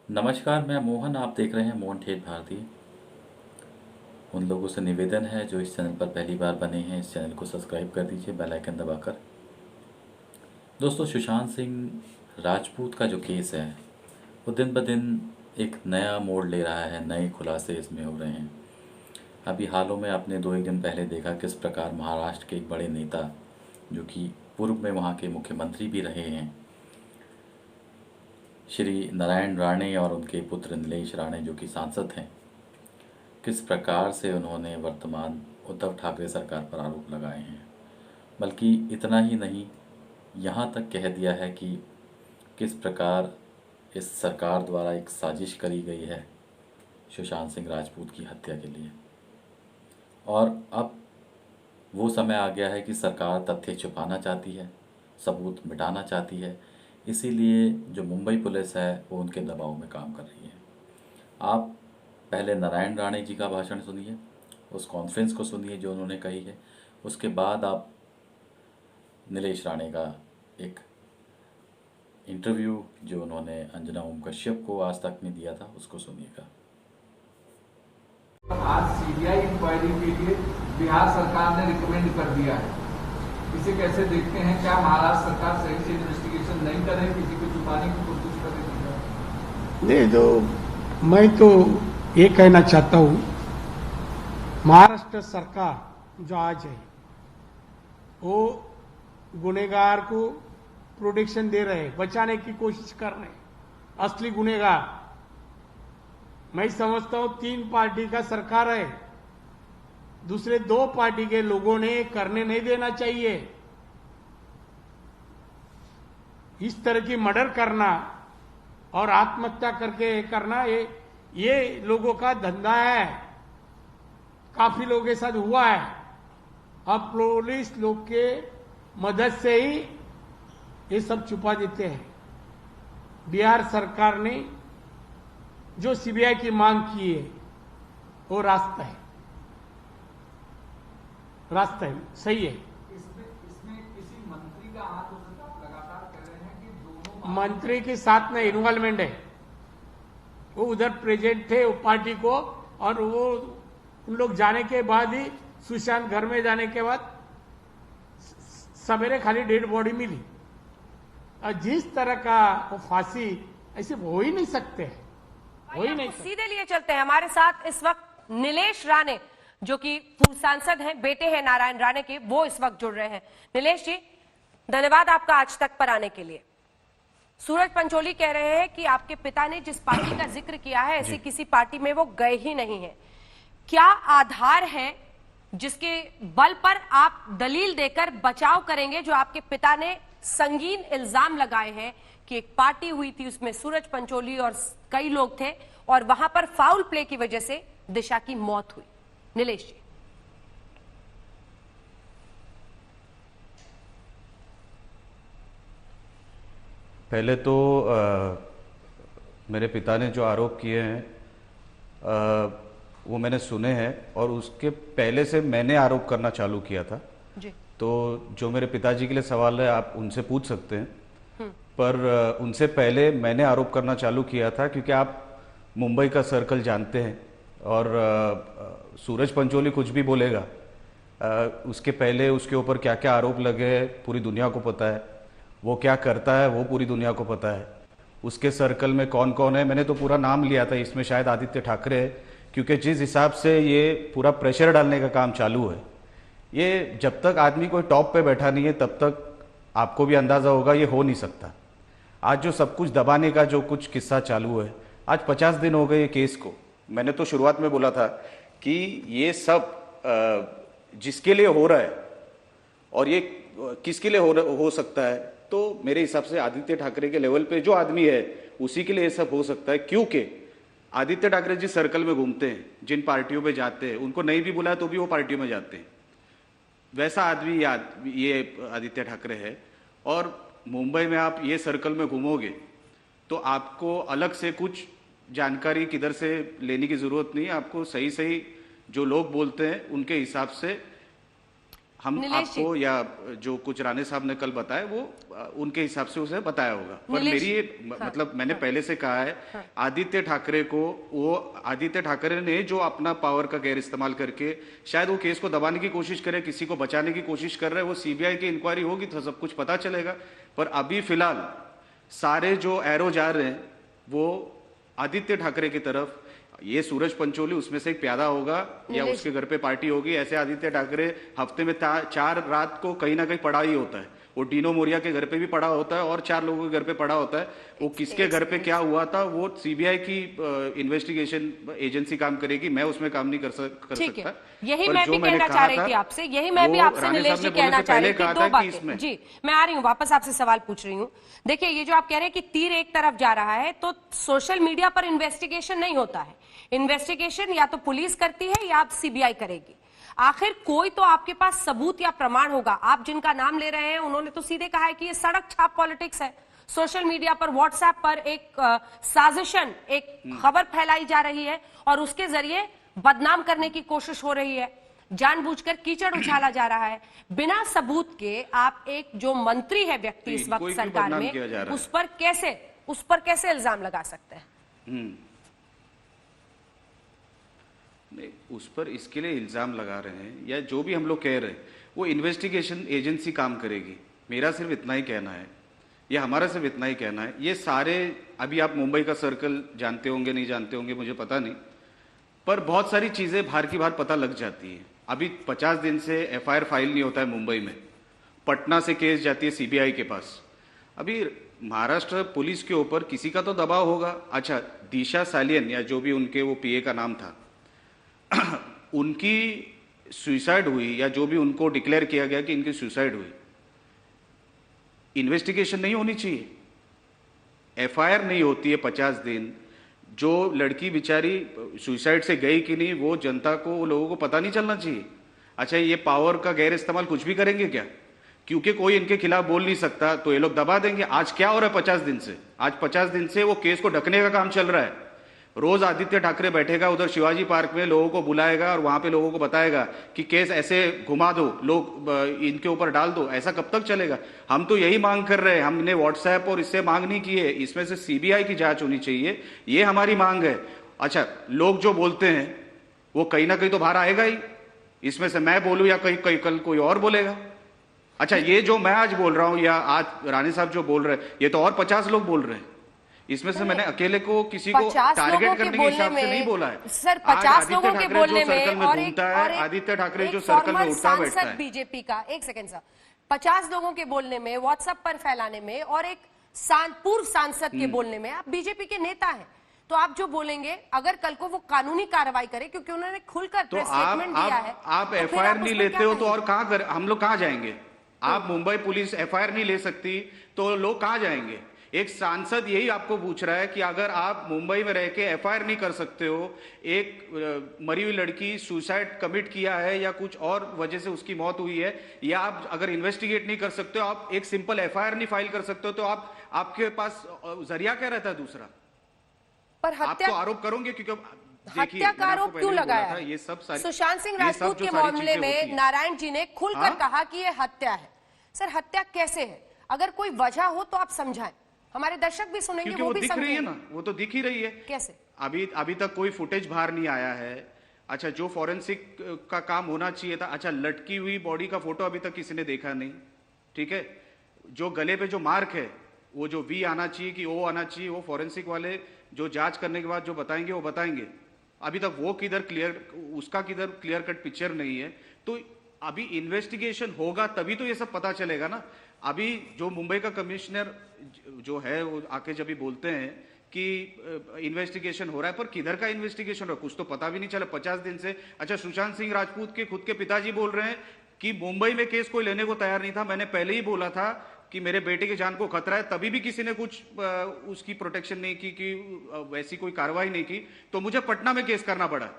नमस्कार, मैं मोहन। आप देख रहे हैं मोहन ठेठ भारती। उन लोगों से निवेदन है जो इस चैनल पर पहली बार बने हैं, इस चैनल को सब्सक्राइब कर दीजिए बेल आइकन दबाकर। दोस्तों, सुशांत सिंह राजपूत का जो केस है वो दिन ब दिन एक नया मोड़ ले रहा है, नए खुलासे इसमें हो रहे हैं। अभी हालों में आपने 2 एक दिन पहले देखा किस प्रकार महाराष्ट्र के एक बड़े नेता, जो कि पूर्व में वहाँ के मुख्यमंत्री भी रहे हैं, श्री नारायण राणे, और उनके पुत्र नीलेश राणे जो कि सांसद हैं, किस प्रकार से उन्होंने वर्तमान उद्धव ठाकरे सरकार पर आरोप लगाए हैं। बल्कि इतना ही नहीं, यहाँ तक कह दिया है कि किस प्रकार इस सरकार द्वारा एक साजिश करी गई है सुशांत सिंह राजपूत की हत्या के लिए। और अब वो समय आ गया है कि सरकार तथ्य छुपाना चाहती है, सबूत मिटाना चाहती है। इसीलिए जो मुंबई पुलिस है वो उनके दबाव में काम कर रही है। आप पहले नारायण राणे जी का भाषण सुनिए, उस कॉन्फ्रेंस को सुनिए जो उन्होंने कही है। उसके बाद आप नीलेश राणे का एक इंटरव्यू जो उन्होंने अंजना ओम कश्यप को आज तक में दिया था उसको सुनिएगा। आज सीबीआई इंक्वायरी के लिए बिहार सरकार ने रिकमेंड कर दिया है। इसे कैसे देखते हैं? क्या महाराष्ट्र सरकार सही से इन्वेस्टिगेशन नहीं कर रही, किसी को छुपाने की कोशिश कर रही है? नहीं, तो मैं तो ये कहना चाहता हूँ, महाराष्ट्र सरकार जो आज है वो गुनेगार को प्रोटेक्शन दे रहे हैं, बचाने की कोशिश कर रहे हैं। असली गुनेगार मैं समझता हूं 3 पार्टी का सरकार है, दूसरे 2 पार्टी के लोगों ने करने नहीं देना चाहिए। इस तरह की मर्डर करना और आत्महत्या करके करना ये लोगों का धंधा है। काफी लोगों के साथ हुआ है। अब पुलिस लोग के मदद से ही ये सब छुपा देते हैं। बिहार सरकार ने जो सीबीआई की मांग की है वो रास्ता है, सही है। इसमें किसी मंत्री का हाथ हो सकता है? आप लगातार कह रहे हैं कि दोनों मंत्री के साथ में इन्वॉल्वमेंट है। वो उधर प्रेजेंट थे वो पार्टी को, और वो उन लोग जाने के बाद ही, सुशांत घर में जाने के बाद सवेरे खाली डेड बॉडी मिली। और जिस तरह का वो फांसी ऐसे हो ही नहीं सकते, हो ही नहीं सकते। सीधे लिए चलते हैं। हमारे साथ इस वक्त नीलेश राणे जो कि पूर्व सांसद हैं, बेटे हैं नारायण राणे के, वो इस वक्त जुड़ रहे हैं। नीलेश जी, धन्यवाद आपका आज तक पर आने के लिए। सूरज पंचोली कह रहे हैं कि आपके पिता ने जिस पार्टी का जिक्र किया है, ऐसी किसी पार्टी में वो गए ही नहीं है। क्या आधार है जिसके बल पर आप दलील देकर बचाव करेंगे जो आपके पिता ने संगीन इल्जाम लगाए हैं कि एक पार्टी हुई थी, उसमें सूरज पंचोली और कई लोग थे और वहां पर फाउल प्ले की वजह से दिशा की मौत हुई? नीलेश जी। पहले तो मेरे पिता ने जो आरोप किए हैं वो मैंने सुने हैं, और उसके पहले से मैंने आरोप करना चालू किया था जी। तो जो मेरे पिताजी के लिए सवाल है आप उनसे पूछ सकते हैं, पर उनसे पहले मैंने आरोप करना चालू किया था, क्योंकि आप मुंबई का सर्कल जानते हैं और सूरज पंचोली कुछ भी बोलेगा, उसके पहले उसके ऊपर क्या क्या आरोप लगे हैं पूरी दुनिया को पता है, वो क्या करता है वो पूरी दुनिया को पता है, उसके सर्कल में कौन कौन है। मैंने तो पूरा नाम लिया था, इसमें शायद आदित्य ठाकरे है, क्योंकि जिस हिसाब से ये पूरा प्रेशर डालने का काम चालू है, ये जब तक आदमी कोई टॉप पे बैठा नहीं है तब तक आपको भी अंदाजा होगा ये हो नहीं सकता। आज जो सब कुछ दबाने का जो कुछ किस्सा चालू है, आज 50 दिन हो गए ये केस को। मैंने तो शुरुआत में बोला था कि ये सब जिसके लिए हो रहा है और ये किसके लिए हो सकता है, तो मेरे हिसाब से आदित्य ठाकरे के लेवल पे जो आदमी है उसी के लिए ये सब हो सकता है। क्योंकि आदित्य ठाकरे जिस सर्कल में घूमते हैं, जिन पार्टियों में जाते हैं, उनको नहीं भी बुलाया तो भी वो पार्टियों में जाते हैं, वैसा आदमी ये आदित्य ठाकरे है। और मुंबई में आप ये सर्कल में घूमोगे तो आपको अलग से कुछ जानकारी किधर से लेने की जरूरत नहीं है। आपको सही सही जो लोग बोलते हैं उनके हिसाब से हम नीलेश जी। आपको या जो कुछ राणे साहब ने कल बताया वो उनके हिसाब से उसे बताया होगा, पर नीलेश- मेरी ये हाँ, मतलब मैंने पहले से कहा है, हाँ। आदित्य ठाकरे को, वो आदित्य ठाकरे ने जो अपना पावर का गैर इस्तेमाल करके शायद वो केस को दबाने की कोशिश करे, किसी को बचाने की कोशिश कर रहे हैं, वो सीबीआई की इंक्वायरी होगी तो सब कुछ पता चलेगा। पर अभी फिलहाल सारे जो एरो जा रहे हैं वो आदित्य ठाकरे की तरफ। ये सूरज पंचोली उसमें से एक प्यादा होगा या नीलेश- उसके घर पे पार्टी होगी, ऐसे आदित्य ठाकरे हफ्ते में 4 रात को कहीं ना कहीं पड़ा ही होता है। वो डीनो मोरिया के घर पे भी पड़ा होता है और 4 लोगों के घर पे पड़ा होता है। वो किसके घर पे क्या हुआ था वो सीबीआई की इन्वेस्टिगेशन एजेंसी काम करेगी, मैं उसमें काम नहीं कर ठीक है, सकता। यही पर मैं जो भी मैंने कहना कहा चाह रही था, थी आपसे, यही मैं भी वो आपसे राणे नीलेश साहब जी ने बोलने कहना से चाह रही पहले थी। कहा दो था कि बातें इसमें- जी, मैं आ रही हूँ, वापस आपसे सवाल पूछ रही हूँ। देखिए, ये जो आप कह रहे हैं कि तीर एक तरफ जा रहा है, तो सोशल मीडिया पर इन्वेस्टिगेशन नहीं होता है। इन्वेस्टिगेशन या तो पुलिस करती है या आप सीबीआई करेगी। आखिर कोई तो आपके पास सबूत या प्रमाण होगा। आप जिनका नाम ले रहे हैं उन्होंने तो सीधे कहा है कि ये सड़क छाप पॉलिटिक्स है। सोशल मीडिया पर, व्हाट्सएप पर एक साजिशन, एक खबर फैलाई जा रही है और उसके जरिए बदनाम करने की कोशिश हो रही है, जानबूझकर कीचड़ उछाला जा रहा है। बिना सबूत के आप एक जो मंत्री है व्यक्ति इस इनको वक्त ही क्यों सरकार बदनाम किया जा में, रहा उस पर कैसे इल्जाम लगा सकते हैं? नहीं, उस पर इसके लिए इल्जाम लगा रहे हैं या जो भी हम लोग कह रहे हैं वो इन्वेस्टिगेशन एजेंसी काम करेगी। मेरा सिर्फ इतना ही कहना है या हमारा सिर्फ इतना ही कहना है। ये सारे, अभी आप मुंबई का सर्कल जानते होंगे नहीं जानते होंगे मुझे पता नहीं, पर बहुत सारी चीजें बाहर की बाहर पता लग जाती है। अभी 50 दिन से एफआईआर फाइल नहीं होता है मुंबई में, पटना से केस जाती है सीबीआई के पास। अभी महाराष्ट्र पुलिस के ऊपर किसी का तो दबाव होगा। अच्छा, दिशा सालियन या जो भी उनके वो पीए का नाम था उनकी सुसाइड हुई या जो भी उनको डिक्लेयर किया गया कि इनकी सुसाइड हुई, इन्वेस्टिगेशन नहीं होनी चाहिए? एफआईआर नहीं होती है 50 दिन, जो लड़की बेचारी सुसाइड से गई कि नहीं वो जनता को, वो लोगों को पता नहीं चलना चाहिए? अच्छा, ये पावर का गैर इस्तेमाल कुछ भी करेंगे क्या? क्योंकि कोई इनके खिलाफ बोल नहीं सकता तो ये लोग दबा देंगे। आज क्या हो रहा है 50 दिन से? आज 50 दिन से वो केस को ढकने का काम चल रहा है। रोज आदित्य ठाकरे बैठेगा उधर शिवाजी पार्क में, लोगों को बुलाएगा और वहां पे लोगों को बताएगा कि केस ऐसे घुमा दो, लोग इनके ऊपर डाल दो। ऐसा कब तक चलेगा? हम तो यही मांग कर रहे हैं, हमने व्हाट्सएप और इससे मांग नहीं की है, इसमें से सीबीआई की जांच होनी चाहिए, ये हमारी मांग है। अच्छा, लोग जो बोलते हैं वो कहीं ना कहीं तो बाहर आएगा ही, इसमें से मैं बोलूं या कहीं कल कोई और बोलेगा। अच्छा, ये जो मैं आज बोल रहा हूं या आज राणे साहब जो बोल रहे हैं, ये तो और 50 लोग बोल रहे हैं। इसमें से मैंने अकेले को किसी को 50 टारगेट लोगों के करने के बोलने हिसाब से में नहीं बोला है। सर, आज 50 आदित्य लोगों के ठाकरे बोलने जो सर्कल में और घूमता है, आदित्य ठाकरे जो सर्कल में उठता बैठता है, बीजेपी का, एक सेकंड सर, 50 लोगों के बोलने में, व्हाट्सएप पर फैलाने में और एक पूर्व सांसद के बोलने में, आप बीजेपी के नेता हैं, तो आप जो बोलेंगे अगर कल को वो कानूनी कार्रवाई करे, क्योंकि उन्होंने खुलकर तो प्रेस स्टेटमेंट दिया है, आप तो फिर एफआईआर नहीं उसमें लेते क्या हो तो कहेंगे? और कहां कर, हम लोग कहां जाएंगे? आप मुंबई पुलिस एफआईआर नहीं ले सकती तो लोग कहां जाएंगे? एक सांसद यही आपको पूछ रहा है कि अगर आप मुंबई में रह के एफआईआर नहीं कर सकते हो, एक मरी हुई लड़की सुसाइड कमिट किया है या कुछ और वजह से उसकी मौत हुई है, या आप अगर इन्वेस्टिगेट नहीं कर सकते हो, आप एक सिंपल एफआईआर नहीं फाइल कर सकते हो, तो आपके पास जरिया क्या रहता है दूसरा? पर आप तो हत्या, आरोप करोगे क्योंकि देखिए, हत्या का मैंने आपको आरोप पहले क्यों भी बोला लगाया? था, ये सब सारी, सुशांत सिंह ये सब राजपूत जो के सारी मामले चीजें होती में हैं। नारायण जी ने खुलकर हाँ? कहा कि ये हत्या है। सर, हत्या कैसे है? अगर कोई वजह हो तो आप समझाएं, हमारे दर्शक भी सुनेंगे, क्योंकि वो वो भी दिख रही है समझेंगे। ना, वो तो दिख ही रही है। कैसे? अभी तक कोई फुटेज बाहर नहीं आया है। अच्छा, जो फॉरेंसिक का काम होना चाहिए था, अच्छा लटकी हुई बॉडी का फोटो अभी तक किसी ने देखा नहीं, ठीक है। जो गले पे जो मार्क है, वो जो वी आना चाहिए कि ओ आना चाहिए, वो फॉरेंसिक वाले जो जांच करने के बाद जो बताएंगे वो बताएंगे। अभी तक वो किधर क्लियर कट पिक्चर नहीं है। तो अभी इन्वेस्टिगेशन होगा तभी तो ये सब पता चलेगा ना। अभी जो मुंबई का कमिश्नर जो है वो आके जब भी बोलते हैं कि इन्वेस्टिगेशन हो रहा है, पर किधर का इन्वेस्टिगेशन हो रहा है कुछ तो पता भी नहीं चला 50 दिन से। अच्छा, सुशांत सिंह राजपूत के खुद के पिताजी बोल रहे हैं कि मुंबई में केस कोई लेने को तैयार नहीं था। मैंने पहले ही बोला था कि मेरे बेटे की जान को खतरा है, तभी भी किसी ने कुछ उसकी प्रोटेक्शन नहीं की, कि वैसी कोई कार्रवाई नहीं की, तो मुझे पटना में केस करना पड़ा।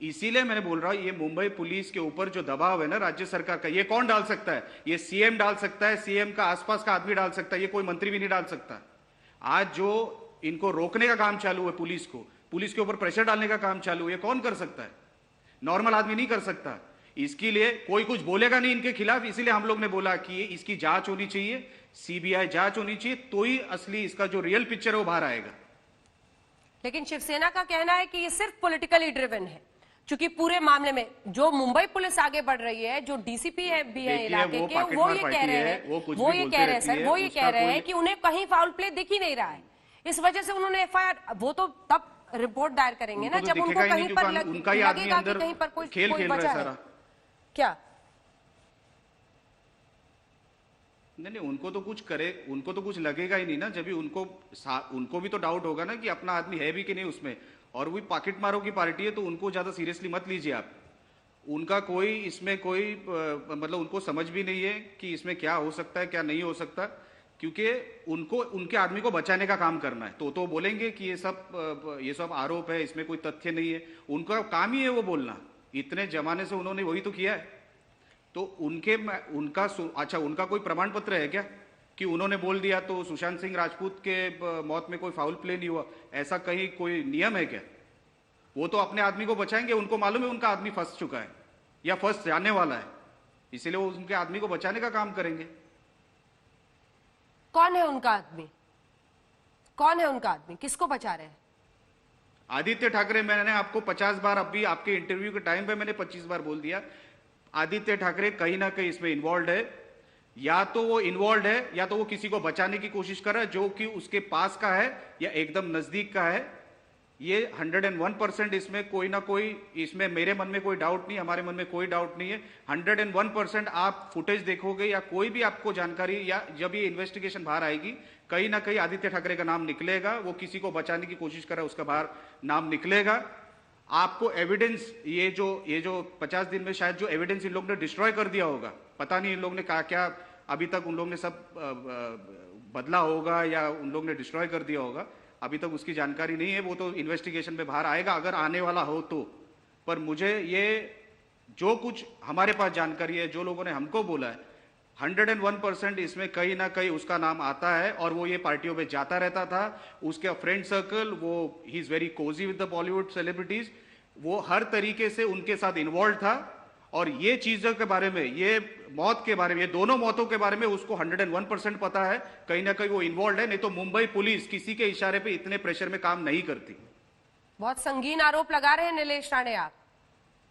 इसीलिए मैंने बोल रहा हूं, ये मुंबई पुलिस के ऊपर जो दबाव है ना राज्य सरकार का, ये कौन डाल सकता है? ये सीएम डाल सकता है, सीएम का आसपास का आदमी डाल सकता है, ये कोई मंत्री भी नहीं डाल सकता। आज जो इनको रोकने का काम चालू है, पुलिस के ऊपर प्रेशर डालने का काम चालू है, ये कौन कर सकता है? नॉर्मल आदमी नहीं कर सकता। इसके लिए कोई कुछ बोलेगा नहीं इनके खिलाफ, इसीलिए हम लोग ने बोला कि इसकी जांच होनी चाहिए, सीबीआई जांच होनी चाहिए, तो ही असली इसका जो रियल पिक्चर है वो बाहर आएगा। लेकिन शिवसेना का कहना है कि ये सिर्फ पॉलिटिकली ड्रिवन है, क्योंकि पूरे मामले में जो मुंबई पुलिस आगे बढ़ रही है, जो डीसीपी है भी है इलाके के, वो ये कह रहे हैं, वो ये कह रहे हैं सर, वो ये कह रहे हैं कि उन्हें कहीं फाउल प्ले दिख ही नहीं रहा है, इस वजह से उन्होंने एफआईआर, वो तो तब रिपोर्ट दायर करेंगे ना जब उनको कहीं पर लगेगा कि कहीं पर कोई खेल खेल रहा है सारा। क्या नहीं, उनको तो कुछ करे, उनको तो कुछ लगेगा ही नहीं ना, जब भी उनको भी तो डाउट होगा ना कि अपना आदमी है भी कि नहीं उसमें, और वही पॉकेट मारो की पार्टी है, तो उनको ज्यादा सीरियसली मत लीजिए आप। उनका कोई इसमें कोई मतलब उनको समझ भी नहीं है कि इसमें क्या हो सकता है क्या नहीं हो सकता, क्योंकि उनको उनके आदमी को बचाने का काम करना है। तो बोलेंगे कि ये सब आरोप है, इसमें कोई तथ्य नहीं है, उनका काम ही है वो बोलना, इतने जमाने से उन्होंने वही तो किया है। तो उनका कोई प्रमाण पत्र है क्या कि उन्होंने बोल दिया तो सुशांत सिंह राजपूत के मौत में कोई फाउल प्ले नहीं हुआ, ऐसा कहीं कोई नियम है क्या? वो तो अपने आदमी को बचाएंगे, उनको मालूम है उनका आदमी फंस चुका है या फंस जाने वाला है, इसीलिए वो उनके आदमी को बचाने का काम करेंगे। कौन है उनका आदमी? कौन है उनका आदमी? किसको बचा रहे हैं? आदित्य ठाकरे। मैंने आपको 50 बार, अभी आपके इंटरव्यू के टाइम पे मैंने 25 बार बोल दिया, आदित्य ठाकरे कहीं ना कहीं इसमें इन्वॉल्व है, या तो वो इन्वॉल्व है या तो वो किसी को बचाने की कोशिश कर रहा है जो कि उसके पास का है या एकदम नजदीक का है। ये 101% इसमें कोई ना कोई, इसमें मेरे मन में कोई डाउट नहीं, हमारे मन में कोई डाउट नहीं है। 101% आप फुटेज देखोगे या कोई भी आपको जानकारी, या जब ये इन्वेस्टिगेशन बाहर आएगी, कहीं ना कहीं आदित्य ठाकरे का नाम निकलेगा, वो किसी को बचाने की कोशिश कर रहा है उसका बाहर नाम निकलेगा। आपको एविडेंस, ये जो 50 दिन में शायद जो एविडेंस इन लोग ने डिस्ट्रॉय कर दिया होगा, पता नहीं इन लोग ने क्या अभी तक उन लोग ने सब बदला होगा या उन लोग ने डिस्ट्रॉय कर दिया होगा, अभी तक उसकी जानकारी नहीं है, वो तो इन्वेस्टिगेशन में बाहर आएगा अगर आने वाला हो तो। पर मुझे ये जो कुछ हमारे पास जानकारी है, जो लोगों ने हमको बोला है, 101% इसमें कहीं ना कहीं उसका नाम आता है, और वो ये पार्टियों में जाता रहता था, उसके फ्रेंड सर्कल, वो he is very Cozi with the Bollywood celebrities, वो हर तरीके से उनके साथ इन्वॉल्व था। और ये चीजों के बारे में, ये मौत के बारे में, ये दोनों मौतों के बारे में उसको 101% पता है, कहीं ना कहीं वो इन्वॉल्व है, नहीं तो मुंबई पुलिस किसी के इशारे पे इतने प्रेशर में काम नहीं करती। बहुत संगीन आरोप लगा रहे हैं नीलेश राणे आप,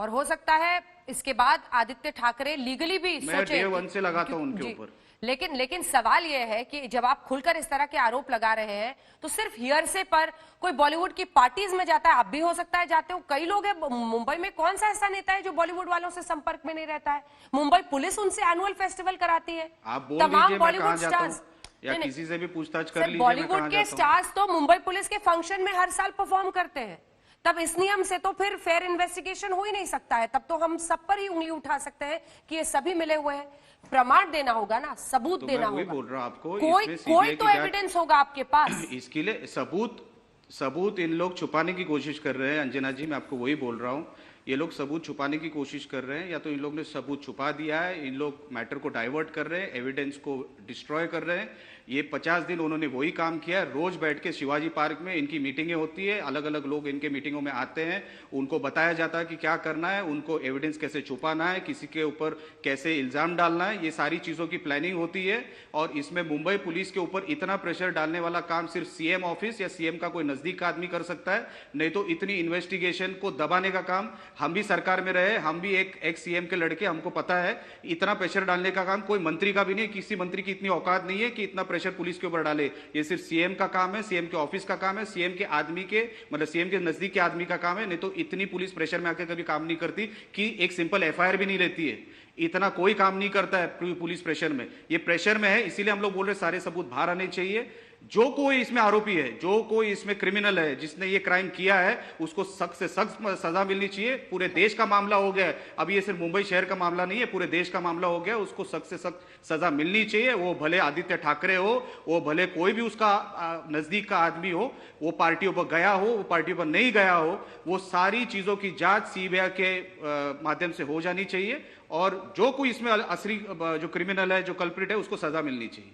और हो सकता है इसके बाद आदित्य ठाकरे लीगली भी सोचे। मैं Day 1 से लगाता हूं उनके ऊपर। लेकिन सवाल यह है कि जब आप खुलकर इस तरह के आरोप लगा रहे हैं, तो सिर्फ हियरसे पर कोई बॉलीवुड की पार्टीज में जाता है, आप भी हो सकता है जाते हो, कई लोग हैं मुंबई में, कौन सा ऐसा नेता है जो बॉलीवुड वालों से संपर्क में नहीं रहता है? मुंबई पुलिस उनसे एनुअल फेस्टिवल कराती है, तमाम बॉलीवुड स्टार्स, या किसी से भी पूछताछ कर लीजिए, बॉलीवुड के स्टार्स तो मुंबई पुलिस के फंक्शन में हर साल परफॉर्म करते हैं, तब इस नियम से तो फिर फेयर इन्वेस्टिगेशन हो ही नहीं सकता है। तब तो हम सब पर ही उंगली उठा सकते हैं कि ये सभी मिले हुए हैं। प्रमाण देना होगा ना, सबूत देना होगा। बोल रहा हूं आपको, कोई तो एविडेंस होगा आपके पास। इसके लिए सबूत इन लोग छुपाने की कोशिश कर रहे हैं। अंजना जी, मैं आपको वही बोल रहा हूँ, ये लोग सबूत छुपाने की कोशिश कर रहे हैं, या तो इन लोग ने सबूत छुपा दिया है, इन लोग मैटर को डाइवर्ट कर रहे हैं, एविडेंस को डिस्ट्रॉय कर रहे हैं। ये 50 दिन उन्होंने वही काम किया। रोज बैठ के शिवाजी पार्क में इनकी मीटिंगें होती है, अलग अलग लोग इनके मीटिंगों में आते हैं, उनको बताया जाता है कि क्या करना है, उनको एविडेंस कैसे छुपाना है, किसी के ऊपर कैसे इल्जाम डालना है, ये सारी चीजों की प्लानिंग होती है। और इसमें मुंबई पुलिस के ऊपर इतना प्रेशर डालने वाला काम सिर्फ सीएम ऑफिस या सीएम का कोई नजदीक का आदमी कर सकता है, नहीं तो इतनी इन्वेस्टिगेशन को दबाने का काम, हम भी सरकार में रहे, हम भी एक सीएम के लड़के, हमको पता है इतना प्रेशर डालने का काम कोई मंत्री का भी नहीं, किसी मंत्री की इतनी औकात नहीं है कि इतना प्रेशर पुलिस के ऊपर डाले। ये सिर्फ सीएम का काम है, सीएम के ऑफिस का काम है, सीएम के आदमी के, मतलब सीएम के नजदीक के आदमी का काम है, नहीं तो इतनी पुलिस प्रेशर में आकर कभी काम नहीं करती कि एक सिंपल एफआईआर भी नहीं लेती है। इतना कोई काम नहीं करता है पुलिस प्रेशर में, ये प्रेशर में है। इसीलिए हम लोग बोल रहे सारे सबूत बाहर आने चाहिए। जो कोई इसमें आरोपी है, जो कोई इसमें क्रिमिनल है, जिसने ये क्राइम किया है, उसको सख्त से सख्त सजा मिलनी चाहिए। पूरे देश का मामला हो गया है, अब ये सिर्फ मुंबई शहर का मामला नहीं है, पूरे देश का मामला हो गया, उसको सख्त से सख्त सजा मिलनी चाहिए। वो भले आदित्य ठाकरे हो, वो भले कोई भी उसका नजदीक का आदमी हो, वो पार्टियों पर गया हो, वो पार्टियों पर नहीं गया हो, वो सारी चीजों की जांच सीबीआई के माध्यम से हो जानी चाहिए। और जो कोई इसमें असली जो क्रिमिनल है, जो कल्प्रिट है, उसको सजा मिलनी चाहिए।